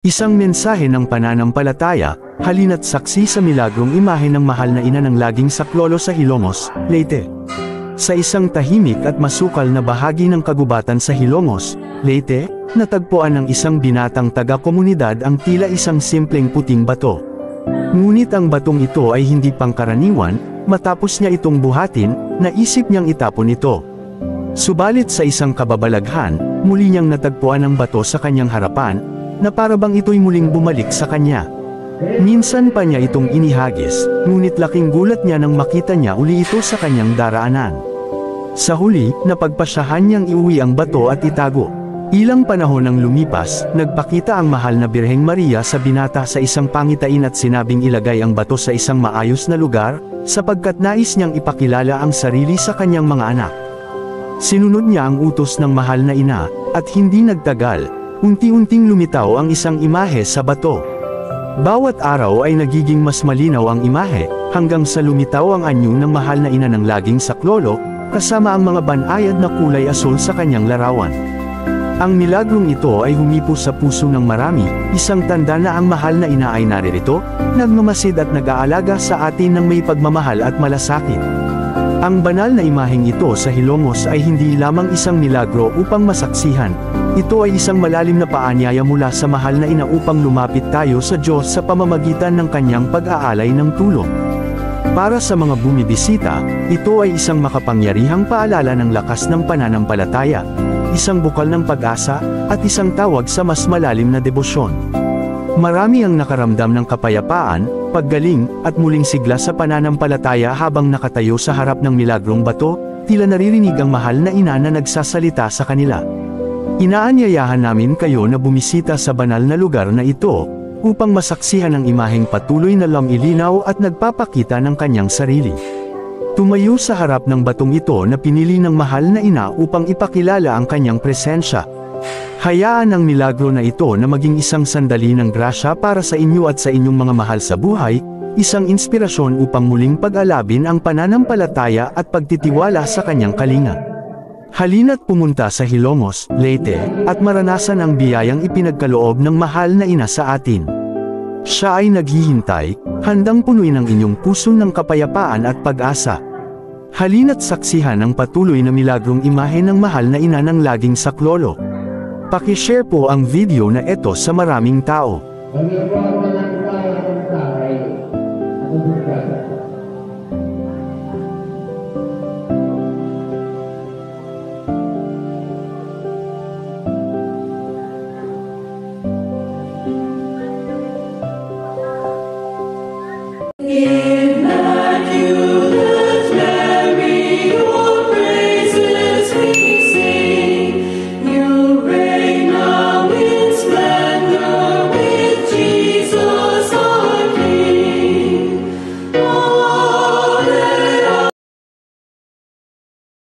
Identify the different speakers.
Speaker 1: Isang mensahe ng pananampalataya, halina't saksi sa milagrong imahe ng mahal na ina ng laging saklolo sa Hilongos, Leyte. Sa isang tahimik at masukal na bahagi ng kagubatan sa Hilongos, Leyte, natagpuan ng isang binatang taga-komunidad ang tila isang simpleng puting bato. Ngunit ang batong ito ay hindi pangkaraniwan, matapos niya itong buhatin, naisip niyang itapon ito. Subalit sa isang kababalaghan, muli niyang natagpuan ang bato sa kanyang harapan, na parabang ito'y muling bumalik sa kanya. Minsan pa niya itong inihagis, ngunit laking gulat niya nang makita niya uli ito sa kanyang daraanan. Sa huli, napagpasyahan niyang iuwi ang bato at itago. Ilang panahon nang lumipas, nagpakita ang mahal na Birheng Maria sa binata sa isang pangitain at sinabing ilagay ang bato sa isang maayos na lugar, sapagkat nais niyang ipakilala ang sarili sa kanyang mga anak. Sinunod niya ang utos ng mahal na ina, at hindi nagtagal, unti-unting lumitaw ang isang imahe sa bato. Bawat araw ay nagiging mas malinaw ang imahe, hanggang sa lumitaw ang anyo ng mahal na ina ng laging saklolo, kasama ang mga banayad na kulay asul sa kanyang larawan. Ang milagrong ito ay humipo sa puso ng marami, isang tanda na ang mahal na ina ay naririto, nagmamasid at nag-aalaga sa atin ng may pagmamahal at malasakit. Ang banal na imaheng ito sa Hilongos ay hindi lamang isang milagro upang masaksihan. Ito ay isang malalim na paanyaya mula sa mahal na ina upang lumapit tayo sa Diyos sa pamamagitan ng kanyang pag-aalay ng tulong. Para sa mga bumibisita, ito ay isang makapangyarihang paalala ng lakas ng pananampalataya, isang bukal ng pag-asa, at isang tawag sa mas malalim na debosyon. Marami ang nakaramdam ng kapayapaan, paggaling, at muling sigla sa pananampalataya habang nakatayo sa harap ng milagrong bato, tila naririnig ang mahal na ina na nagsasalita sa kanila. Inaanyayahan namin kayo na bumisita sa banal na lugar na ito, upang masaksihan ang imaheng patuloy na lumilinaw at nagpapakita ng kanyang sarili. Tumayo sa harap ng batong ito na pinili ng mahal na ina upang ipakilala ang kanyang presensya. Hayaan ang milagro na ito na maging isang sandali ng grasya para sa inyo at sa inyong mga mahal sa buhay, isang inspirasyon upang muling pag-alabin ang pananampalataya at pagtitiwala sa kanyang kalinga. Halina't pumunta sa Hilongos, Leyte, at maranasan ang biyayang ipinagkaloob ng mahal na ina sa atin. Siya ay naghihintay, handang punuin ang inyong puso ng kapayapaan at pag-asa. Halina't saksihan ang patuloy na milagrong imahe ng mahal na ina ng laging saklolo. Paki-share po ang video na ito sa maraming tao.